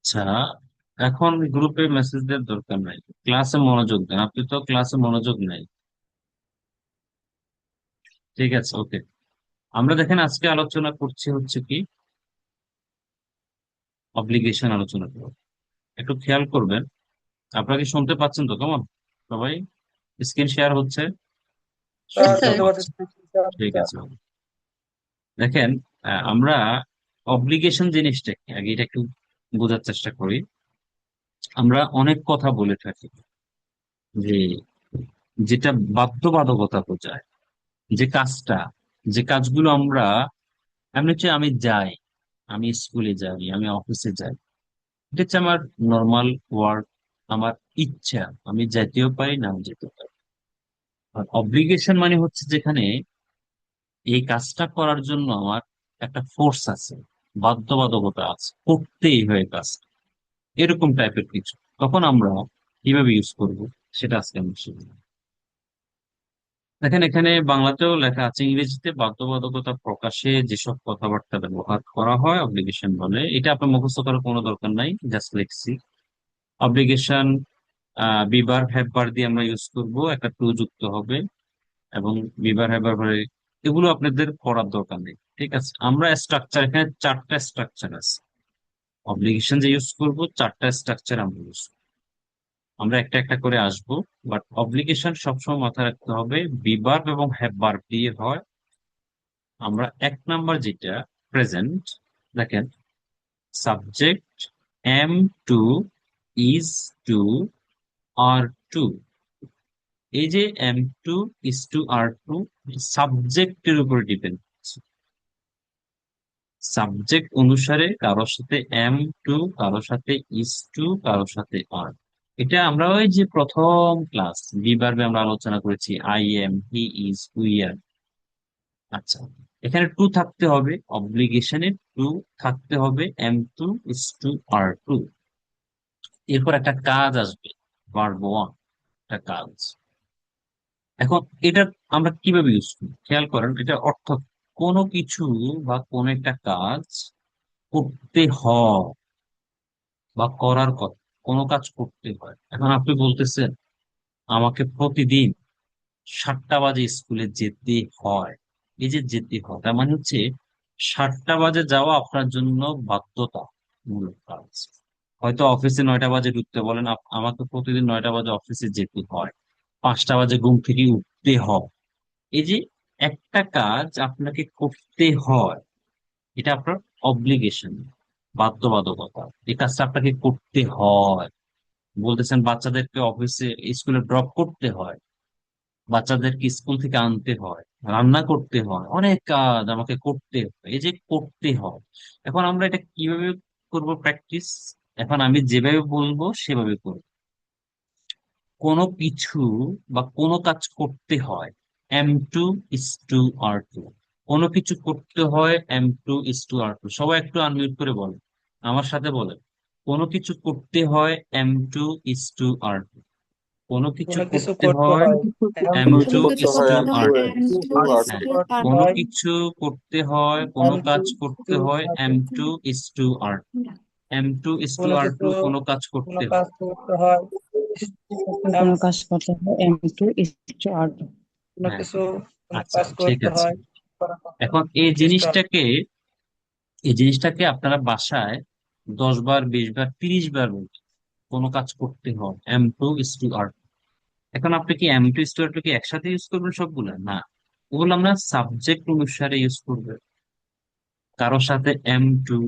আচ্ছা, এখন গ্রুপে মেসেজ দেওয়ার দরকার নাই, ক্লাসে মনোযোগ দেন। আপনি তো ক্লাসে মনোযোগ নাই। ঠিক আছে, ওকে। আমরা দেখেন আজকে আলোচনা করছি হচ্ছে কি, অব্লিগেশন আলোচনা করব। একটু খেয়াল করবেন। আপনারা কি শুনতে পাচ্ছেন তো? কেমন সবাই? স্ক্রিন শেয়ার হচ্ছে? হ্যাঁ, শুনতেও শুনতে পাচ্ছি। পাচ্ছেন? ঠিক আছে। দেখেন, আমরা অব্লিগেশন জিনিসটা কি আগে এটা একটু বোঝার চেষ্টা করি। আমরা অনেক কথা বলে থাকি যে যেটা বাধ্যবাধকতা বোঝায়, যে কাজটা, যে কাজগুলো আমরা এমনি হচ্ছে, আমি যাই, আমি স্কুলে যাই, আমি অফিসে যাই, এটা হচ্ছে আমার নর্মাল ওয়ার্ক, আমার ইচ্ছা, আমি যাইতেও পারি না যেতেও পারি। আর অব্লিগেশন মানে হচ্ছে যেখানে এই কাজটা করার জন্য আমার একটা ফোর্স আছে, বাধ্যবাধকতা আছে, করতেই হয় কাজ, এরকম টাইপের কিছু। তখন আমরা কিভাবে ইউজ করব সেটা আজকে আমি শিখব। দেখেন, এখানে বাংলাতেও লেখা আছে, ইংরেজিতে বাধ্যবাধকতা প্রকাশে যেসব কথাবার্তা ব্যবহার করা হয় অব্লিগেশন বলে। এটা আপনার মুখস্থ করার কোনো দরকার নাই, জাস্ট লিখছি। অব্লিগেশন বিবার হ্যাভ দিয়ে আমরা ইউজ করব, একটা টু যুক্ত হবে, এবং বিবার হ্যাভ এগুলো আপনাদের পড়ার দরকার নেই। ঠিক আছে, আমরা স্ট্রাকচার, এখানে চারটা স্ট্রাকচার আছে। অব্লিগেশন যে ইউজ করব, চারটা স্ট্রাকচার আমরা ইউজ, আমরা একটা একটা করে আসবো। বাট অব্লিগেশন সবসময় মাথায় রাখতে হবে বিবার এবং হ্যাভ দিয়ে হয়। আমরা এক নাম্বার যেটা, প্রেজেন্ট, দেখেন, subject am to, is to, are to. এই যে am to, is to, are to, সাবজেক্টের উপর ডিপেন্ড করছে। সাবজেক্ট অনুসারে কারোর সাথে এম টু, কারোর সাথে ইজ টু, কারোর সাথে আর। এটা আমরা ওই যে প্রথম ক্লাস বিভার্বে আমরা আলোচনা করেছি, I am, he is, we are. আচ্ছা, এখানে টু থাকতে হবে, অব্লিগেশনে টু থাকতে হবে, am to, is to, are to. এরপর একটা কাজ আসবে, ভার্ব ওয়ান, একটা কাজ। এখন এটা আমরা কিভাবে ইউজ করি খেয়াল করেন। এটা অর্থ কোনো কিছু বা কোনো একটা কাজ করতে হয় বা করার কথা, কোনো কাজ করতে হয়। এখন আপনি বলতেছেন আমাকে প্রতিদিন 7টা বাজে স্কুলে যেতে হয়। এই যে যেতে হয়, তার মানে হচ্ছে 7টা বাজে যাওয়া আপনার জন্য বাধ্যতামূলক কাজ। হয়তো অফিসে 9টা বাজে ঢুকতে বলেন, আমাকে প্রতিদিন 9টা বাজে অফিসে যেতে হয়, 5টা বাজে ঘুম থেকে উঠতে হয়। এই যে একটা কাজ আপনাকে করতে হয়, এটা আপনার অব্লিগেশন, বাধ্যবাধকতা। এই কাজটা আপনাকে করতে হয়। বলতেছেন বাচ্চাদেরকে অফিসে, স্কুলে ড্রপ করতে হয়, বাচ্চাদেরকে স্কুল থেকে আনতে হয়, রান্না করতে হয়, অনেক কাজ আমাকে করতে হয়। এই যে করতে হয়, এখন আমরা এটা কিভাবে করব প্র্যাকটিস? এখন আমি যেভাবে বলবো সেভাবে করব। কোনো কিছু বা কোনো কাজ করতে হয়, M to, is to, are to. কোনো কিছু করতে হয়, M to, is to, are two. সবাই একটু আনমিউট করে বলেন, আমার সাথে বলেন। কোনো কিছু করতে হয়, M to, is to, are to. কোনো কিছু কোনো কিছু করতে করতে হয়, হয়, এম টু টু, কোনো কিছু ইস করতে টু, হয় আর টু। M2 is to হ্যাঁ, R2 করতে কোনো হয়, কিছু করতে হয়, কোনো টু কাজ করতে হয়, M to, is to, are two. M to, is two, কোনো আর কিছু, টু, কোনো কাজ কোনো করতে কাজ হয়। করতে হয়, এম কোনো কাজ করতে হয় M2 is to R2 কোনো হ্যাঁ, কিছু, কোনো আচ্ছা, কাজ ঠিক করতে আছে। হয়, করা কথা, এখন এই চেষ্টা। জিনিসটাকে, আপনারা বাসায় 10 বার, 20 বার, 30 বার বলবেন, কোনো কাজ করতে হয়, M to, is to, are two. এখন আপনি কি M to, is to, are two কি একসাথে ইউজ করবেন সবগুলা? না, ওগুলো আমরা সাবজেক্ট অনুসারে ইউজ করবো। কারোর সাথে এম টু,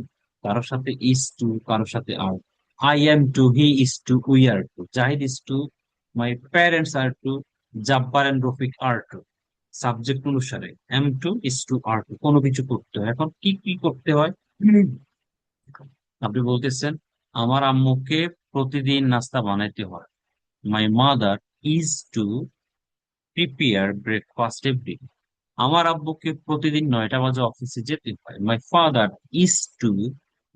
কারোর সাথে ইস টু, কারোর সাথে আর। I am to, he is to, we are to, Zahid is to, my parents are to, Jabbar and Rafiq are to. Subject অনুসারে am to, is to, are to, কোনো কিছু করতে হয়। এখন কি কি করতে হয়? আপনি বলতেছেন আমার আম্মুকে প্রতিদিন নাস্তা বানাইতে হয়, my mother is to prepare breakfast every. আমার আব্বুকে প্রতিদিন 9টা বাজে অফিসে যেতে হয়, my father is to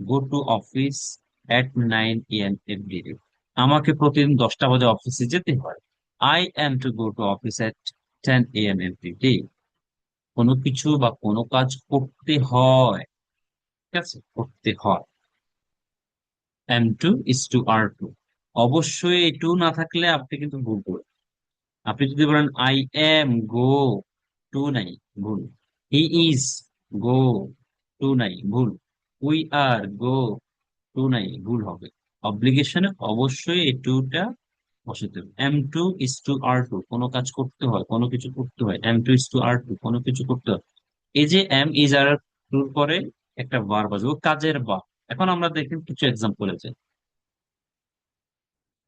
go to office at 9 AM every day. আমাকে প্রতিদিন 10টা বাজে অফিসে যেতে হয়, I am two go to office at 10 AM every day. কোনো কিছু বা কোনো কাজ করতে হয়, ঠিক আছে, করতে হয়। M2:R2। অবশ্যই এই টু না থাকলে আপনি কিন্তু ভুল করবেন। আপনি যদি বলেন আই এম গো, টু নাই, ভুল। হি ইজ গো, টু নাই, ভুল। উই আর গো, টু নাই, ভুল হবে। অব্লিগেশনে অবশ্যই এই টুটা বসাতে হবে। M2:R2 কোনো কাজ করতে হয়, কোনো কিছু করতে হয়, M2:R2 কোনো কিছু করতে হয়। এই যে এম ইজ আর টুর পরে একটা ভার্ব আসবে, ও কাজের ভার্ব। এখন আমরা দেখি কিছু এক্সাম্পল আছে,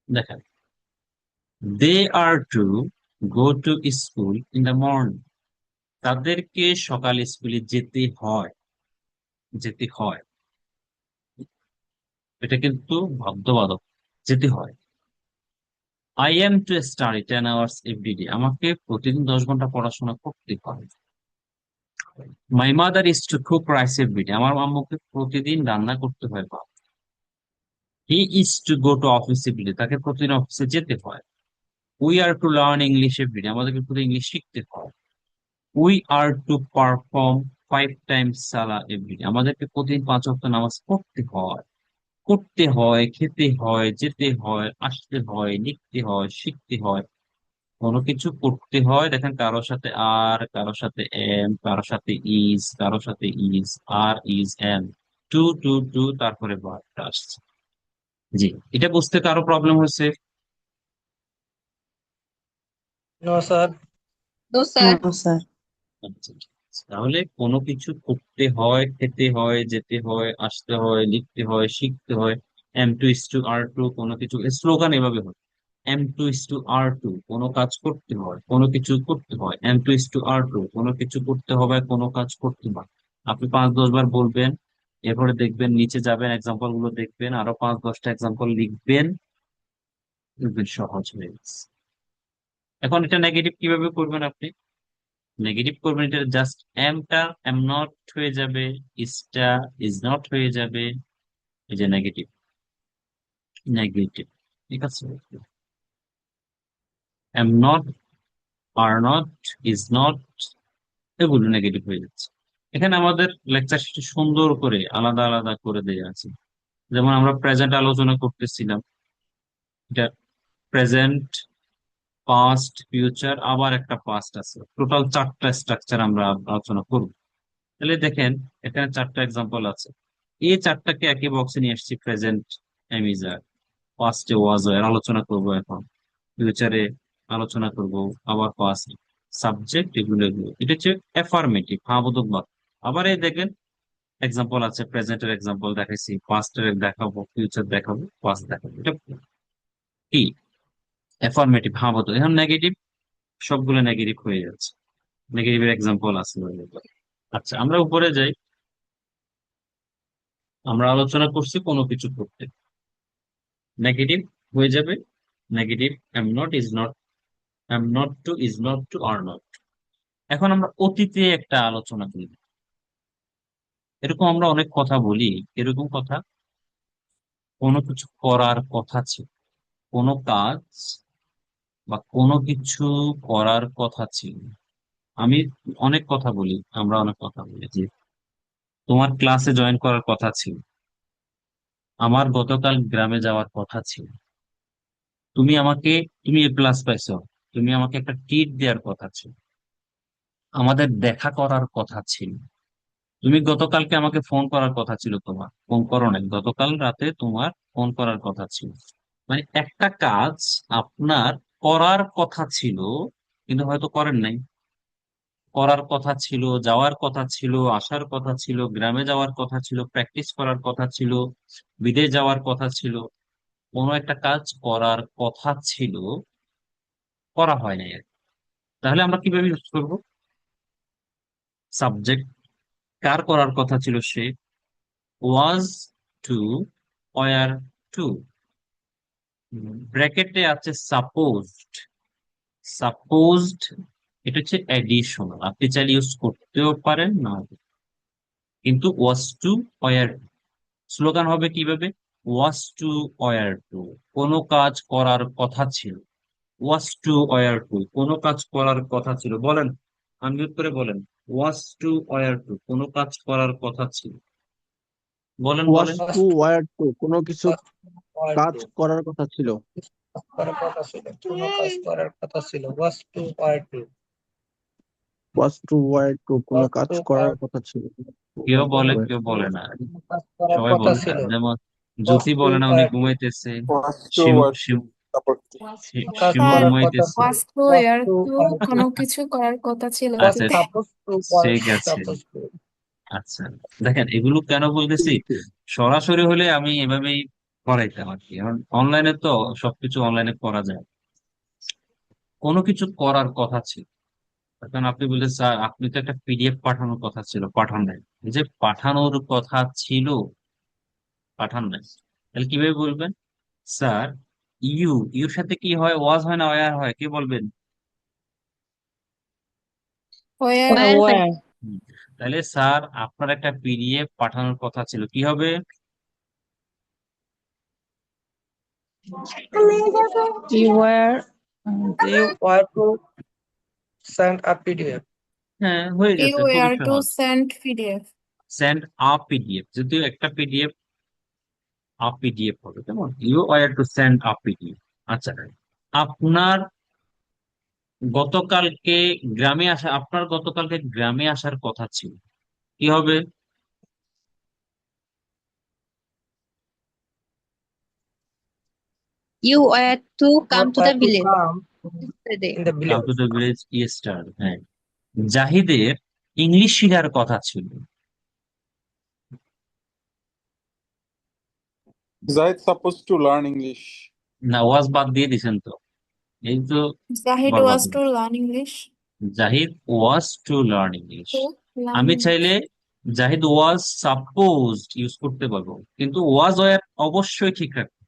দেখেন। They are to go to school in the morning. তাদেরকে সকালে স্কুলে যেতে হয়, যেতে হয়। এটা কিন্তু বাধ্যবাধক, যেতে হয়। I am to study 10 hours everyday. আমাকে প্রতিদিন 10 ঘন্টা পড়াশোনা করতে হয়। My mother is to cook rice everyday. আমার আম্মুকে প্রতিদিন রান্না করতে হয় ভাত। He is to go to office everyday. তাকে প্রতিদিন অফিসে যেতে হয়। We are to learn English everyday. আমাদেরকে প্রতিদিন ইংলিশ শিখতে হয়। We are to perform 5 times সালা এভরিডে। আমাদেরকে প্রতিদিন 5 ওয়াক্ত নামাজ পড়তে হয়। করতে হয়, খেতে হয়, যেতে হয়, আসতে হয়, লিখতে হয়, শিখতে হয়। কোনো কিছু করতে হয়, দেখেন কারোর সাথে আর, কারোর সাথে এম, কারোর সাথে ইজ, কারোর সাথে is, are is am, to to to, তারপরে ভার্বটা আসছে। জি, এটা বুঝতে কারো প্রবলেম হয়েছে? No sir. No sir. No sir. আচ্ছা, ঠিক আছে। তাহলে কোনো কিছু করতে হয়, খেতে হয়, যেতে হয়, আসতে হয়, লিখতে হয়, শিখতে হয়। M2:R2 কোনো কিছু, স্লোগান এভাবে হয়। M2:R2 কোনো কাজ করতে হয়, কোনো কিছু করতে হয়। M2:R2 কোনো কিছু করতে হবে, কোনো কাজ করতে হয়। আপনি 5-10 বার বলবেন, এরপরে দেখবেন নিচে যাবেন, এক্সাম্পল গুলো দেখবেন, আরো 5-10টা এক্সাম্পল লিখবেন, দেখবেন সহজ হয়ে গেছে। এখন এটা নেগেটিভ কিভাবে করবেন আপনি? নেগেটিভ করবেন, এটা জাস্ট এমটা এম নট হয়ে যাবে, ইজটা ইজ নট হয়ে যাবে। এই যে নেগেটিভ, নেগেটিভ, ঠিক আছে। Am not, are not, is not, এগুলো নেগেটিভ হয়ে যাচ্ছে। এখানে আমাদের লেকচার শিটে সুন্দর করে আলাদা আলাদা করে দেওয়া আছে। যেমন আমরা প্রেজেন্ট আলোচনা করতেছিলাম, এটা প্রেজেন্ট, পাস্ট, ফিউচার, আবার একটা পাস্ট আছে। টোটাল 4টা স্ট্রাকচার আমরা আলোচনা করব। তাহলে দেখেন, এখানে 4টা এক্সাম্পল আছে। এই 4টাকে একই বক্সে নিয়ে আসছি। প্রেজেন্ট এম ইজ আর, পাস্টে ওয়াজ এর আলোচনা করব, এখন ফিউচারে আলোচনা করব, আবার পাস্ট, সাবজেক্ট, এগুলো এগুলো। এটা হচ্ছে অ্যাফার্মেটিভ, হ্যাঁ বোধক বাক্য। আবার এই দেখেন এক্সাম্পল আছে, প্রেজেন্টের এক্সাম্পল দেখাইছি, পাস্টের দেখাবো, ফিউচার দেখাবো, পাস্ট দেখাবো। এটা কি? অ্যাফার্মেটিভ, হ্যাঁ বোধক। এখন নেগেটিভ, সবগুলো নেগেটিভ হয়ে যাচ্ছে। নেগেটিভের এক্সাম্পল আছে। আচ্ছা, আমরা উপরে যাই। আমরা আলোচনা করছি কোনো কিছু করতে, নেগেটিভ হয়ে যাবে। Negative, am not, is not, am not to, is not to, are not. এখন আমরা অতীতে একটা আলোচনা করি। এরকম আমরা অনেক কথা বলি, এরকম কথা, কোনো কিছু করার কথা ছিল, কোনো কাজ বা কোনো কিছু করার কথা ছিল। আমি অনেক কথা বলি, আমরা অনেক কথা বলি যে তোমার ক্লাসে জয়েন করার কথা ছিল, আমার গতকাল গ্রামে যাওয়ার কথা ছিল, তুমি আমাকে, তুমি A+ পাইছো, তুমি আমাকে একটা ট্রিট দেওয়ার কথা ছিল, আমাদের দেখা করার কথা ছিল, তুমি গতকালকে আমাকে ফোন করার কথা ছিল, তোমার ফোন করো নাই, গতকাল রাতে তোমার ফোন করার কথা ছিল। মানে একটা কাজ আপনার করার কথা ছিল, কিন্তু হয়তো করেন নাই। করার কথা ছিল, যাওয়ার কথা ছিল, আসার কথা ছিল, গ্রামে যাওয়ার কথা ছিল, প্র্যাকটিস করার কথা ছিল, বিদেশ যাওয়ার কথা ছিল। কোনো একটা কাজ করার কথা ছিল, করা হয় নাই আর কি। তাহলে আমরা কিভাবে ইউজ করবো? সাবজেক্ট, কার করার কথা ছিল, সে, ওয়াজ টু, ওয়ার টু, ব্র্যাকেটে আছে সাপোজড। সাপোজড, এটা হচ্ছে অ্যাডিশনাল, আপনি চাইলে ইউজ করতেও পারেন না, কিন্তু ওয়াজ টু, ওয়ার, স্লোগান হবে কিভাবে? ওয়াজ টু, ওয়ার টু, কোনো কাজ করার কথা ছিল। ওয়াজ টু, ওয়ার টু, কোনো কাজ করার কথা ছিল, বলেন, আনমিউট করে বলেন। ওয়াজ টু, ওয়ার টু, কোনো কাজ করার কথা ছিল। বলেন ওয়াজ বলেন। টু ওয়ার টু কোনো কিছু ওয়ার কাজ টু করার কথা ছিল। করার কথা ছিল, কোনো কাজ করার কথা ছিল, was to were two was to were to কোনো ওয়াজ কাজ টু করার ওয়ার কথা ছিল। কেউ বলে Were কেউ to- বলে না, কোনো কাজ করার সবাই কথা বলে না। ছিল, যেমন ওয়াজ জ্যোতি টু বলে না, উনি ওয়ার টু ঘুমাইতেছে। was to Shimu or to Shimu support Shimu কাজ স্যার করার কথা ঘুমাইতেছে। ছিল, was to was were to to were to কোনো কিছু করার কথা ছিল ওয়াজ আচ্ছা দিতে। সাপোজ টু ওয়াজ ঠিক আছে। সাপোজ টু আচ্ছা, দেখেন এগুলো কেন বলতেছি, সরাসরি হলে আমি এভাবেই করাইতাম আর কি। এখন অনলাইনে তো সবকিছু অনলাইনে করা যায়। কোনো কিছু করার কথা ছিল, এখন আপনি বললেন স্যার আপনি তো একটা পিডিএফ পাঠানোর কথা ছিল, পাঠান নাই। এই যে পাঠানোর কথা ছিল, পাঠান নাই, তাহলে কিভাবে বলবেন স্যার? ইউর সাথে কি হয়, ওয়াজ হয় না ওয়ার হয়, কি বলবেন? ওয়ার where হুম, তাহলে স্যার আপনার একটা পিডিএফ পাঠানোর কথা ছিল, কি হবে? you were you were to send a PDF হ্যাঁ, হয়ে ইউ গেছে, খুবই ওয়ার টু সহজ। Send PDF. Send a PDF, যদিও একটা পিডিএফ আ পিডিএফ হবে, কেমন? You are to send a PDF. আচ্ছা, আপনার আপনার গতকালকে গ্রামে আসার কথা ছিল, কি হবে? You were to come to were the to village come yesterday. In the come village to the village yesterday. হ্যাঁ, জাহিদের ইংলিশ শেখার কথা ছিল। Zahid supposed to learn English. না, ওয়াজ বাদ দিয়ে দিছেন তো, এই তো জাহিদ বরবাদ ওয়াজ হলো। Two learn English. Zahid was to learn English. To learn আমি ইংলিশ। চাইলে জাহিদ ওয়াজ সাপোজড ইউজ করতে পারবো, কিন্তু ওয়াজ ওয়ার অবশ্যই ঠিক রাখবো।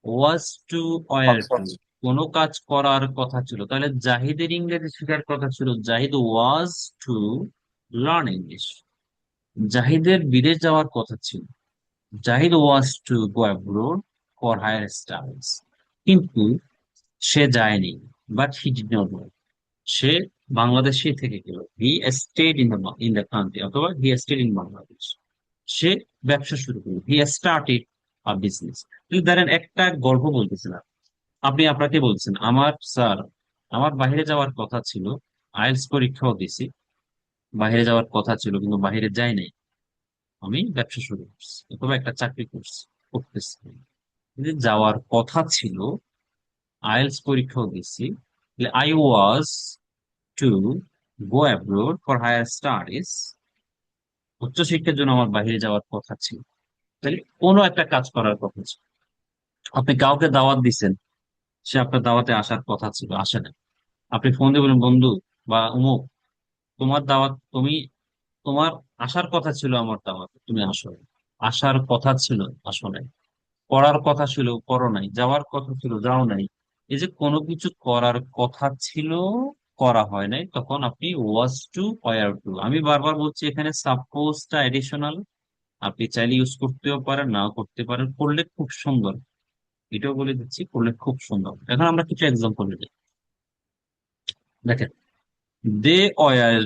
ওয়াজ টু ওয়ার আচ্ছা টু আচ্ছা। কোনো কাজ করার কথা ছিল, তাহলে জাহিদের ইংরেজি শেখার কথা ছিল, Zahid was to learn English. জাহিদের বিদেশ যাওয়ার কথা ছিল, Zahid was to go abroad for higher studies. কিন্তু সে যায়নি, but he did not go. সে বাংলাদেশে থেকে গেল, he stayed in the country, অথবা হি স্টেড ইন বাংলাদেশ। সে ব্যবসা শুরু করলো, হি স্টার্টেড আ বিজনেস। ধরেন একটা গল্প বলতেছিলাম, আপনি আপনাকে বলছেন আমার স্যার আমার বাইরে যাওয়ার কথা ছিল, আইএলটিএস পরীক্ষাও দিছি, বাইরে যাওয়ার কথা ছিল কিন্তু বাইরে যাই নাই, আমি ব্যবসা শুরু করছি অথবা একটা চাকরি করতেছি। এই যে যাওয়ার কথা ছিল, আইএলটিএস পরীক্ষাও দিছি, I was to go abroad for higher studies, উচ্চশিক্ষার জন্য আমার বাইরে যাওয়ার কথা ছিল। তাহলে কোনো একটা কাজ করার কথা ছিল। আপনি কাউকে দাওয়াত দিচ্ছেন, সে আপনার দাওয়াতে আসার কথা ছিল, আসে না। আপনি ফোন দিয়ে বলেন বন্ধু বা অমুক, তোমার দাওয়াত তুমি তোমার আসার কথা ছিল, আমার দাওয়াত তুমি আসো নাই। আসার কথা ছিল, আসো নাই। পড়ার কথা ছিল, পড়ো নাই। যাওয়ার কথা ছিল, যাও নাই। এই যে কোনো কিছু করার কথা ছিল, করা হয় নাই, তখন আপনি ওয়াজ টু ওয়্যার টু। আমি বারবার বলছি এখানে সাপোজটা এডিশনাল, আপনি চাইলে ইউজ করতেও পারেন, নাও করতে পারেন, করলে খুব সুন্দর। এটাও বলে দিচ্ছি, করলে খুব সুন্দর। এখন আমরা কিছু এক্সাম্পল দিই। দেখেন, they were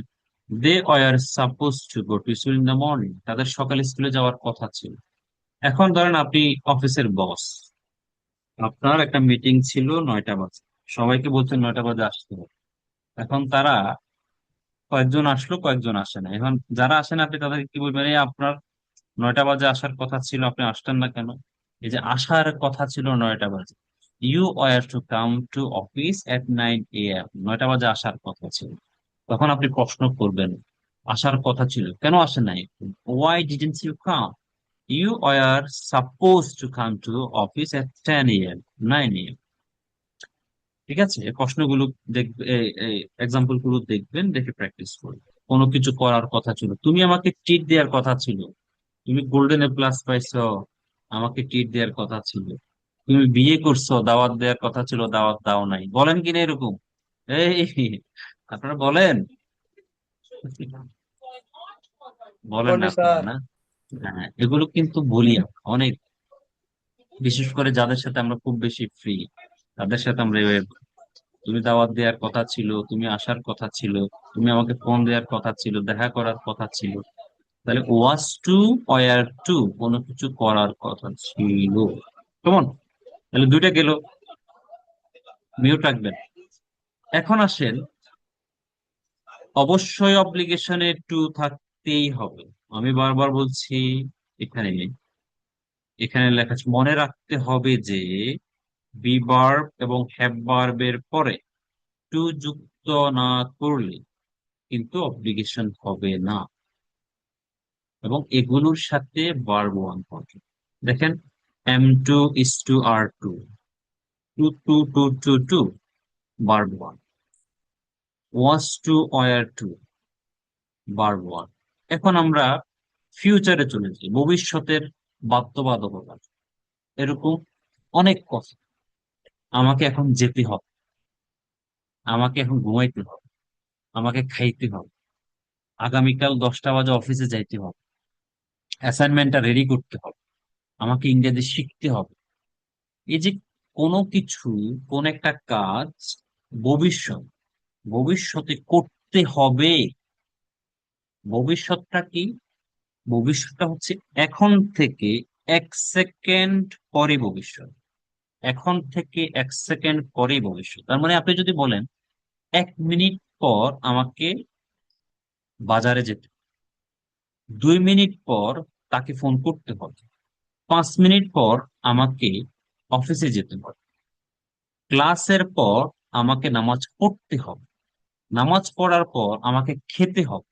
they were suppose to go to school in the morning, তাদের সকালে স্কুলে যাওয়ার কথা ছিল। এখন ধরেন আপনি অফিসের বস, আপনার একটা মিটিং ছিল 9টা বাজে, সবাইকে বলছেন 9টা বাজে আসতে হবে। এখন তারা কয়েকজন আসলো, কয়েকজন আসে না। এখন যারা আসে না, আপনি তাদেরকে কি বলবেন? এই আপনার 9টা বাজে আসার কথা ছিল, আপনি আসতেন না কেন? এই যে আসার কথা ছিল 9টা বাজে, you were to come to office at 9 AM, 9টা বাজে আসার কথা ছিল। তখন আপনি প্রশ্ন করবেন, আসার কথা ছিল, কেন আসে নাই? Why didn't you come? You are suppose to come to office at 10 AM, 9 AM। ঠিক আছে, এই প্রশ্নগুলো দেখবে, এক্সাম্পল গুলো দেখবেন, দেখে প্র্যাকটিস করবেন। কোনো কিছু করার কথা ছিল, তুমি আমাকে ট্রিট দেওয়ার কথা ছিল, তুমি গোল্ডেন প্লাস পাইছো, আমাকে ট্রিট দেওয়ার কথা ছিল। তুমি বিয়ে করছো, দাওয়াত দেওয়ার কথা ছিল, দাওয়াত দাও নাই। বলেন কিনা এরকম? এই আপনারা বলেন, বলেন না বলি আপনারা স্যার। না? হ্যাঁ, এগুলো কিন্তু বলি আমরা অনেক, বিশেষ করে যাদের সাথে আমরা খুব বেশি ফ্রি, তাদের সাথে আমরা এভাবে বলি। তুমি দাওয়াত দেওয়ার কথা ছিল, তুমি আসার কথা ছিল, তুমি আমাকে ফোন দেওয়ার কথা ছিল, দেখা করার কথা ছিল। তাহলে ওয়াজ টু ওয়ার টু কোনো কিছু করার কথা ছিল। কেমন? তাহলে দুইটা গেল, মিউট রাখবেন। এখন আসেন, অবশ্যই অব্লিগেশনে টু থাকতেই হবে। আমি বারবার বলছি, এখানে নেই, এখানে লেখা আছে, মনে রাখতে হবে যে বি ভার্ব এবং হ্যাভ ভার্বের পরে টু যুক্ত না করলে কিন্তু অব্লিগেশন হবে না, এবং এগুলোর সাথে ভার্ব ওয়ান হবে। দেখেন, am to is to are to, to to to to to, verb one. Was to were to, verb one. এখন আমরা ফিউচারে চলে যাই, ভবিষ্যতের বাধ্যবাধকতা। এরকম অনেক কথা। আমাকে এখন যেতে হবে, আমাকে এখন ঘুমাইতে হবে, আমাকে খাইতে হবে, আগামীকাল 10টা বাজে অফিসে যাইতে হবে, অ্যাসাইনমেন্টটা রেডি করতে হবে, আমাকে ইংরেজি শিখতে হবে। এই যে কোনো কিছু, কোন একটা কাজ ভবিষ্যৎ, ভবিষ্যতে করতে হবে। ভবিষ্যৎটা কি? ভবিষ্যৎটা হচ্ছে এখন থেকে 1 সেকেন্ড পরে ভবিষ্যৎ। এখন থেকে 1 সেকেন্ড পরেই ভবিষ্যৎ। তার মানে আপনি যদি বলেন 1 মিনিট পর আমাকে বাজারে যেতে, 2 মিনিট পর তাকে ফোন করতে হবে, 5 মিনিট পর আমাকে অফিসে যেতে হবে, ক্লাসের পর আমাকে নামাজ পড়তে হবে, নামাজ পড়ার পর আমাকে খেতে হবে,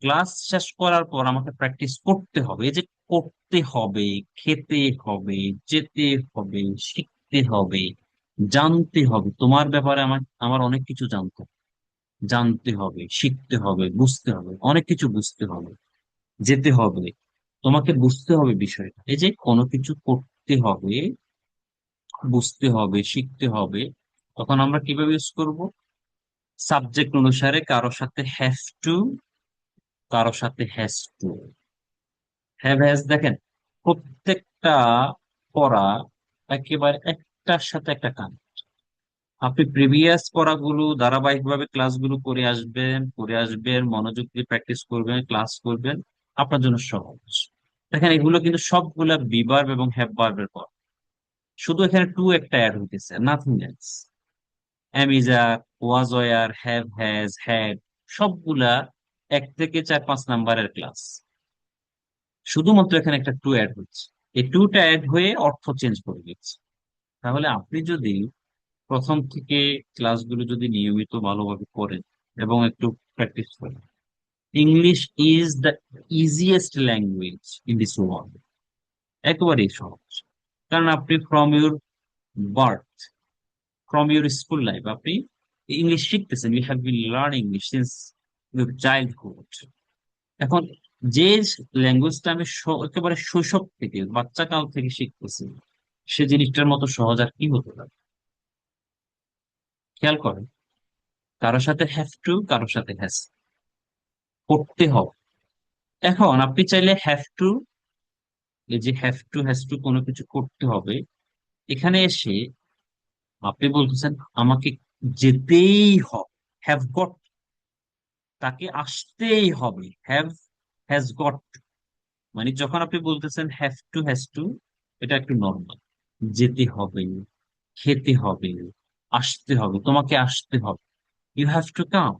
ক্লাস শেষ করার পর আমাকে প্র্যাকটিস করতে হবে। এই যে করতে হবে, খেতে হবে, যেতে হবে, শিখতে হবে, জানতে হবে, তোমার ব্যাপারে আমার আমার অনেক কিছু জানতে হবে, জানতে হবে, শিখতে হবে, বুঝতে হবে, অনেক কিছু বুঝতে হবে, যেতে হবে, তোমাকে বুঝতে হবে বিষয়টা। এই যে কোনো কিছু করতে হবে, বুঝতে হবে, শিখতে হবে, তখন আমরা কিভাবে ইউজ করব? সাবজেক্ট অনুসারে কারোর সাথে হ্যাভ টু, কারোর সাথে হ্যাজ টু। হ্যাভ হ্যাজ দেখেন, প্রত্যেকটা পড়া একেবারে একটার সাথে একটা কান। আপনি প্রিভিয়াস পড়াগুলো ধারাবাহিকভাবে ক্লাসগুলো করে আসবেন, মনোযোগ দিয়ে প্র্যাকটিস করবেন, ক্লাস করবেন, আপনার জন্য সহজ। দেখেন, এগুলো কিন্তু সবগুলা বি ভার্ব এবং হ্যাভ ভার্বের পর, শুধু এখানে টু একটা অ্যাড হইতেছে, nothing else. Am is are, was were, have has, had, সবগুলা 1 থেকে 4-5 নাম্বারের ক্লাস। শুধুমাত্র এখানে একটা টু অ্যাড হচ্ছে, এই টুটা অ্যাড হয়ে অর্থ চেঞ্জ করে দিচ্ছে। তাহলে আপনি যদি প্রথম থেকে ক্লাসগুলো যদি নিয়মিত ভালোভাবে করেন এবং একটু প্র্যাকটিস করেন, English is the easiest language in this world. একেবারেই সহজ। কারণ আপনি from your birth, from your school life আপনি ইংলিশ শিখতেছেন, you have been learn English since your childhood. এখন যে ল্যাঙ্গুয়েজটা আমি একেবারে শৈশব থেকে, বাচ্চা কাল থেকে শিখতেছি, সে জিনিসটার মতো সহজ আর কি হতে পারে? খেয়াল করেন, কারোর সাথে হ্যাভ টু, কারোর সাথে হ্যাজ, করতে হবে। এখন আপনি চাইলে হ্যাভ টু, এই যে হ্যাভ টু হ্যাজ টু কোনো কিছু করতে হবে, এখানে এসে আপনি বলতেছেন আমাকে যেতেই হবে, হ্যাভ গট, তাকে আসতেই হবে, হ্যাভ হ্যাজ গট। মানে যখন আপনি বলতেছেন হ্যাভ টু হ্যাজ টু, এটা একটু নর্মাল, যেতে হবে, খেতে হবে, আসতে হবে, তোমাকে আসতে হবে, ইউ হ্যাভ টু কাম।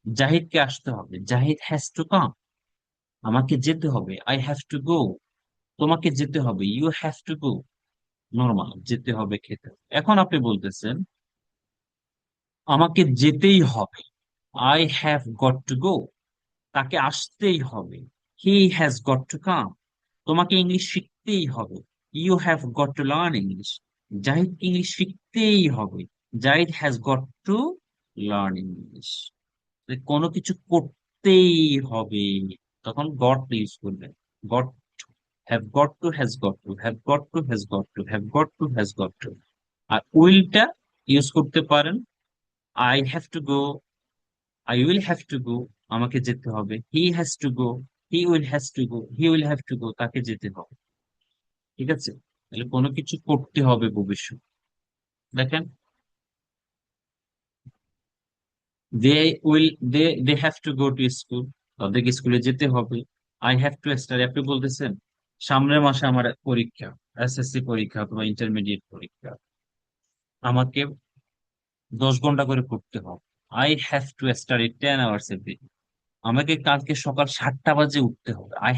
জাহিদকে আসতে হবে, জাহিদ হ্যাজ টু কাম। আমাকে যেতে হবে, আই হ্যাভ টু গো। তোমাকে যেতে হবে, you have to go. Normal, যেতে হবে, খেতে হবে। এখন আপনি বলতেছেন আমাকে যেতেই হবে, I have got to go. তাকে আসতেই হবে, he has got to come. তোমাকে ইংলিশ শিখতেই হবে, you have got to learn English. Zahid English শিখতেই হবে, Zahid has got to learn English. কোনো কিছু করতেই হবে, তখন গট ইউজ করবেন। Got, have got to, has got to, have got to, has got to, have got to, has got to. আর উইলটা ইউজ করতে পারেন, I have to go, I will have to গো, আমাকে যেতে হবে, he has to go, he will has to go, he will have to go, তাকে যেতে হবে। ঠিক আছে? তাহলে কোনো কিছু করতে হবে ভবিষ্যৎ। দেখেন, they will, they have to go to school, তাদেরকে স্কুলে যেতে হবে। আই হ্যাভ টু স্টাডি, আপনি বলতেছেন সামনের মাসে আমার পরীক্ষা, এসএসসি পরীক্ষা অথবা ইন্টারমিডিয়েট পরীক্ষা, আমাকে 10 ঘন্টা করে পড়তে হবে। I have two study 10 hours every, আমাকে কালকে সকাল 7টা বাজে উঠতে হবে। I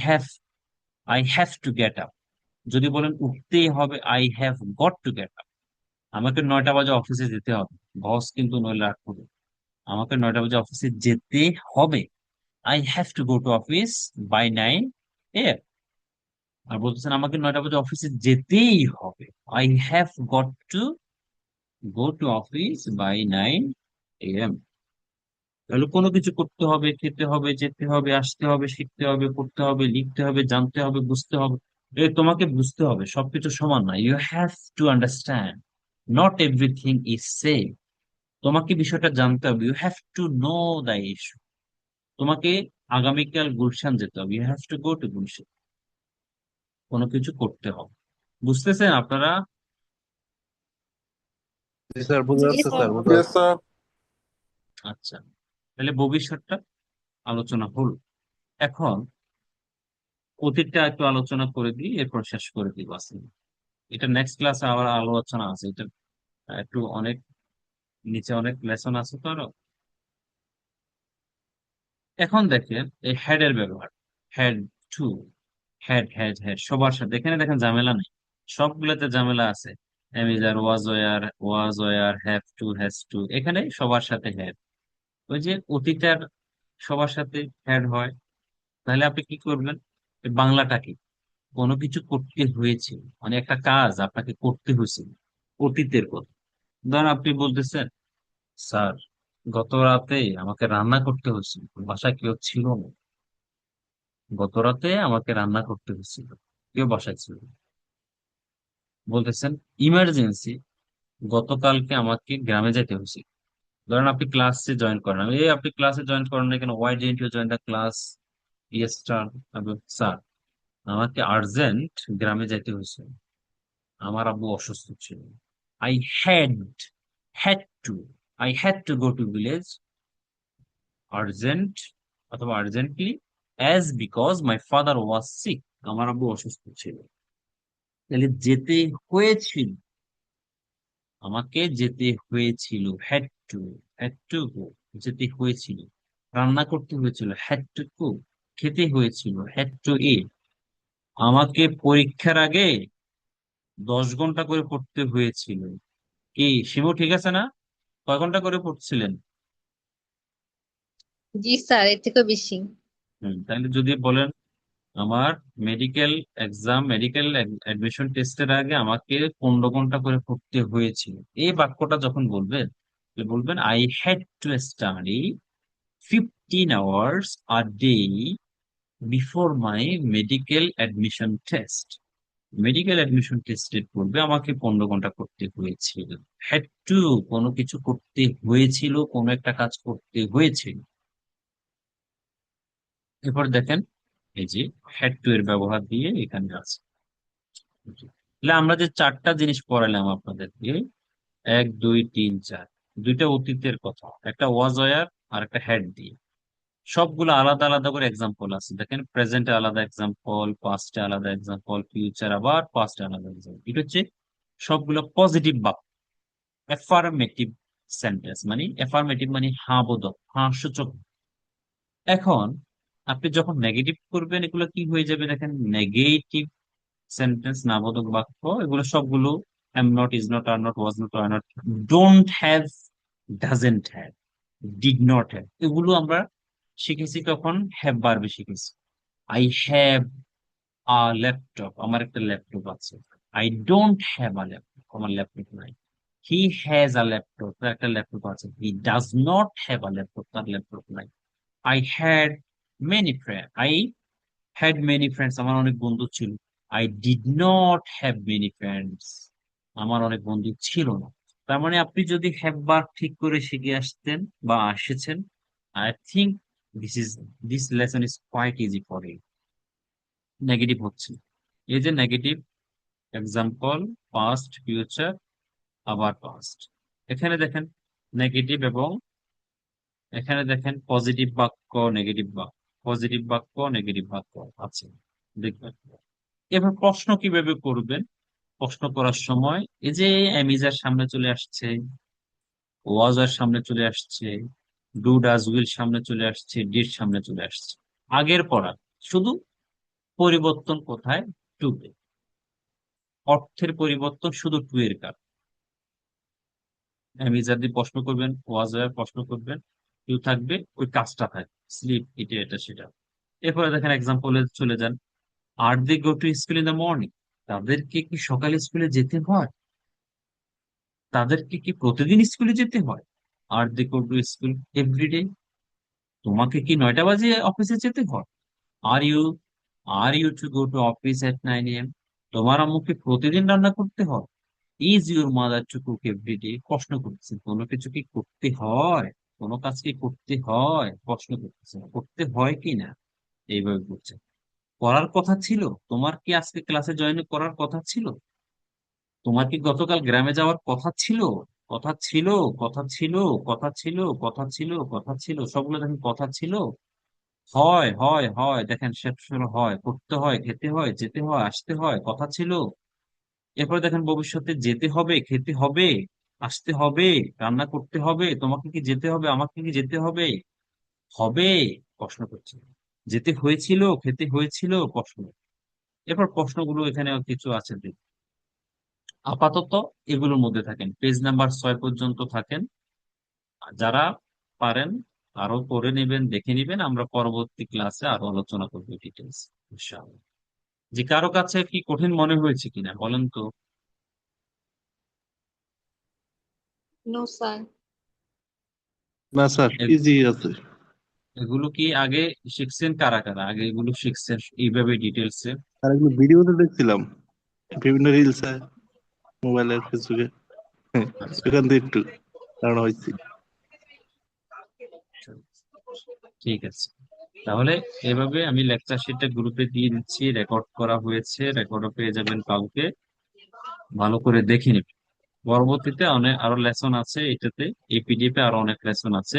have to get up, যদি বলেন উঠতেই হবে, I have got to get up, আমাকে 9টা বাজে অফিসে যেতে হবে, বস কিন্তু নইলে রাগ করবে, আমাকে 9টা বাজে অফিসে যেতে হবে, I have to go to office by 9 AM। আর বলতেছেন আমাকে 9টা বাজে অফিসে যেতেই হবে, I have got to go to office by 9 AM। তাহলে কোনো কিছু করতে হবে, খেতে হবে, যেতে হবে, আসতে হবে, শিখতে হবে, পড়তে হবে, লিখতে হবে, জানতে হবে, বুঝতে হবে, তোমাকে বুঝতে হবে, সবকিছু সমান না। You have to understand not everything is same, তোমাকে বিষয়টা জানতে হবে, you have to know the issue, তোমাকে আগামীকাল গুলশান যেতে হবে, you have to go to Gulshan, কোনো কিছু করতে হবে। বুঝতেছেন আপনারা? জি স্যার, বোঝা জি যাচ্ছে স্যার। স্যার, বোঝা Yes, যাচ্ছে। sir. আচ্ছা, তাহলে ভবিষ্যৎটা আলোচনা হলো। এখন অতীতটা একটু আলোচনা করে দিই, এরপর শেষ করে দিব আসলে। এটা নেক্সট ক্লাসে আবার আলোচনা আছে, এটা একটু অনেক নিচে অনেক লেসন আছে তো আরো। এখন দেখেন এই হেড এর ব্যবহার, had to, had had had সবার সাথে, এখানে দেখেন ঝামেলা নেই, সবগুলোতে ঝামেলা আছে। এমিজার, was were, have to, has to, এখানে সবার সাথে হেড। ওই যে অতীতের সবার সাথে হেড হয়, তাহলে আপনি কি করবেন? এই বাংলাটা কি, কোনো কিছু করতে হয়েছে, মানে একটা কাজ আপনাকে করতে হয়েছে, অতীতের কথা। ধরেন আপনি বলতেছেন, স্যার গত রাতে আমাকে রান্না করতে হয়েছিল, বাসায় কেউ ছিল না, গত রাতে আমাকে রান্না করতে হয়েছিল, কেউ বাসায় ছিল না। বলতেছেন ইমার্জেন্সি, গতকালকে আমাকে গ্রামে যেতে হয়েছিল। ধরেন আপনি ক্লাসে জয়েন করেন, আপনি ক্লাসে জয়েন করেন না কেন, why didn't you join the class yesterday? Sir আমাকে আর্জেন্ট গ্রামে যেতে হয়েছিল, আমার আব্বু অসুস্থ ছিল। I had had to, I had to go to village urgent অথবা urgently, as because my father was sick, আমার আব্বু অসুস্থ ছিল। তাহলে যেতে হয়েছিল, আমাকে যেতে হয়েছিল, হ্যাড টু গো, যেতে হয়েছিল। রান্না করতে হয়েছিল, হ্যাড টু কুক। খেতে হয়েছিল, হ্যাড টু ইট। আমাকে পরীক্ষার আগে 10 ঘন্টা করে পড়তে হয়েছিল। কি শিমু, ঠিক আছে না? কয় ঘন্টা করে পড়ছিলেন? জি স্যার, এর থেকেও বেশি। তাহলে যদি বলেন আমার মেডিকেল অ্যাডমিশন টেস্টের আগে আমাকে 15 ঘন্টা করে পড়তে হয়েছিল, এই বাক্যটা যখন বলবেন, তাহলে বলবেন I had to study 15 hours a day before my medical admission test. Medical admission টেস্টের পূর্বে আমাকে 15 ঘন্টা করতে হয়েছিল। হ্যাড টু, কোনো কিছু করতে হয়েছিল, কোনো একটা কাজ করতে হয়েছিল। এরপর দেখেন এই যে হ্যাড টু এর ব্যবহার দিয়ে এখানে আছে। তাহলে আমরা যে 4টা জিনিস পড়ালাম আপনাদেরকে, 1 2 3 4, দুইটা অতীতের কথা, একটা ওয়াজ ওয়ার আর একটা হ্যাড দিয়ে, সবগুলো আলাদা আলাদা করে এক্সাম্পল আছে। দেখেন প্রেজেন্টে আলাদা এক্সাম্পল, পাস্টে আলাদা এক্সাম্পল, ফিউচার আবার পাস্টে আলাদা এক্সাম্পল। এটা হচ্ছে সবগুলো পজিটিভ বাক্য, এফার্মেটিভ সেন্টেন্স, মানে এফার্মেটিভ মানে হ্যাঁ বোধক, হ্যাঁ সূচক। এখন আপনি যখন নেগেটিভ করবেন, এগুলো কি হয়ে যাবে? দেখেন নেগেটিভ সেন্টেন্স, নাবোধক বাক্য, এগুলো সবগুলো M not, is not, are not, was not, are not, don't have, doesn't have, did not have, এগুলো আমরা শিখেছি কখন? হ্যাভ বারবে শিখেছি। আই হ্যাভ আ ল্যাপটপ, আমার একটা ল্যাপটপ আছে। I don't have a laptop, আমার ল্যাপটপ নাই। হি হ্যাজ আ ল্যাপটপ, তার একটা ল্যাপটপ আছে। He does not have a laptop, তার ল্যাপটপ নাই। I had many friend, I had many friends, আমার অনেক বন্ধু ছিল। I did not have many friends, আমার অনেক বন্ধু ছিল না। তার মানে আপনি যদি হ্যাভ বার ঠিক করে শিখে আসতেন বা এসেছেন, I think this is this lesson is quite easy for you. Negative হচ্ছে, এই যে নেগেটিভ এক্সাম্পল, পাস্ট, ফিউচার, আবার পাস্ট। এখানে দেখেন নেগেটিভ, এবং এখানে দেখেন পজিটিভ বাক্য, নেগেটিভ বাক্য, পজিটিভ বাক্য, নেগেটিভ বাক্য আছে, দেখবেন। এবার প্রশ্ন কিভাবে করবেন? প্রশ্ন করার সময় এই যে অ্যামিজার সামনে চলে আসছে, ওয়াজার সামনে চলে আসছে, ডু ডাজ উইল সামনে চলে আসছে, ডিড সামনে চলে আসছে, আগের পড়া, শুধু পরিবর্তন কোথায়? টু তে। অর্থের পরিবর্তন শুধু টু এর কারণ। অ্যামিজার দিয়ে প্রশ্ন করবেন, ওয়াজার প্রশ্ন করবেন, টু থাকবে, ওই কাজটা থাকবে, স্লিপ, এটা এটা সেটা। এরপরে দেখেন এক্সাম্পলে চলে যান। আর they go to school in the morning? তাদেরকে কি সকালে স্কুলে যেতে হয়? তাদেরকে কি প্রতিদিন স্কুলে যেতে হয়? Are they go to school everyday? তোমাকে কি 9টা বাজে অফিসে যেতে হয়? Are you are you to go to office at 9 AM? তোমার আম্মুকে প্রতিদিন রান্না করতে হয়? Is your mother to cook everyday? প্রশ্ন করতেছে, কোনো কিছু কি করতে হয়? কোনো কাজ কি করতে হয়? প্রশ্ন করতেছে, করতে হয় কি না, এইভাবে করছে। করার কথা ছিল? তোমার কি আজকে ক্লাসে জয়েন করার কথা ছিল? তোমার কি গতকাল গ্রামে যাওয়ার কথা ছিল? কথা ছিল, কথা ছিল, কথা ছিল, কথা ছিল, কথা ছিল, সবগুলো দেখেন কথা ছিল। হয় হয় হয়, দেখেন শেষ হলো হয়, করতে হয়, খেতে হয়, যেতে হয়, আসতে হয়, কথা ছিল। এরপরে দেখেন ভবিষ্যতে যেতে হবে, খেতে হবে, আসতে হবে, রান্না করতে হবে, তোমাকে কি যেতে হবে, আমাকে কি যেতে হবে? হবে, প্রশ্ন করছে। যেতে হয়েছিল, খেতে হয়েছিল, প্রশ্ন। এরপর প্রশ্নগুলো এখানে কিছু আছে দেখুন। আপাতত এগুলোর মধ্যে থাকেন, পেজ নাম্বার 6 পর্যন্ত থাকেন। যারা পারেন আরো করে নেবেন, দেখে নেবেন, আমরা পরবর্তী ক্লাসে আরো আলোচনা করবো ডিটেলস ইনশাআল্লাহ। যে কারো কাছে কি কঠিন মনে হয়েছে কিনা বলেন তো? No, sir. না স্যার, এ- ইজি আছে। এগুলো কি আগে শিখছেন? কারা কারা আগে এগুলো শিখছেন এইভাবে ডিটেলসে? আর এগুলো ভিডিওতে দেখছিলাম, বিভিন্ন রিলসে, মোবাইলে, ফেসবুকে, আচ্ছা, সেখান থেকে একটু ধারণা হয়েছে। আচ্ছা, ঠিক আছে। তাহলে এভাবে আমি লেকচার শিটটা গ্রুপে দিয়ে দিচ্ছি, রেকর্ড করা হয়েছে, রেকর্ডও পেয়ে যাবেন কালকে, ভালো করে দেখে নিন। পরবর্তীতে অনেক আরো লেসন আছে এটাতে, এই পিডিএফ এ আরো অনেক লেসন আছে,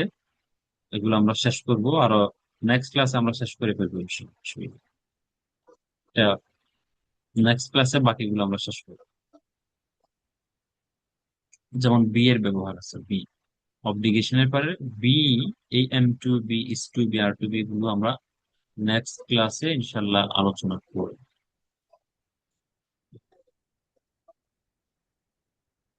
এগুলো আমরা শেষ করব, আরো নেক্সট ক্লাসে আমরা শেষ করে ফেলবো ইনশাআল্লাহ। নেক্সট ক্লাসে বাকিগুলো আমরা শেষ করবো। যেমন বি এর ব্যবহার আছে, বি অব্লিগেশনের পরে বি, এই M two B, is to B, R two B, এগুলো আমরা নেক্সট ক্লাসে ইনশাল্লাহ আলোচনা করব।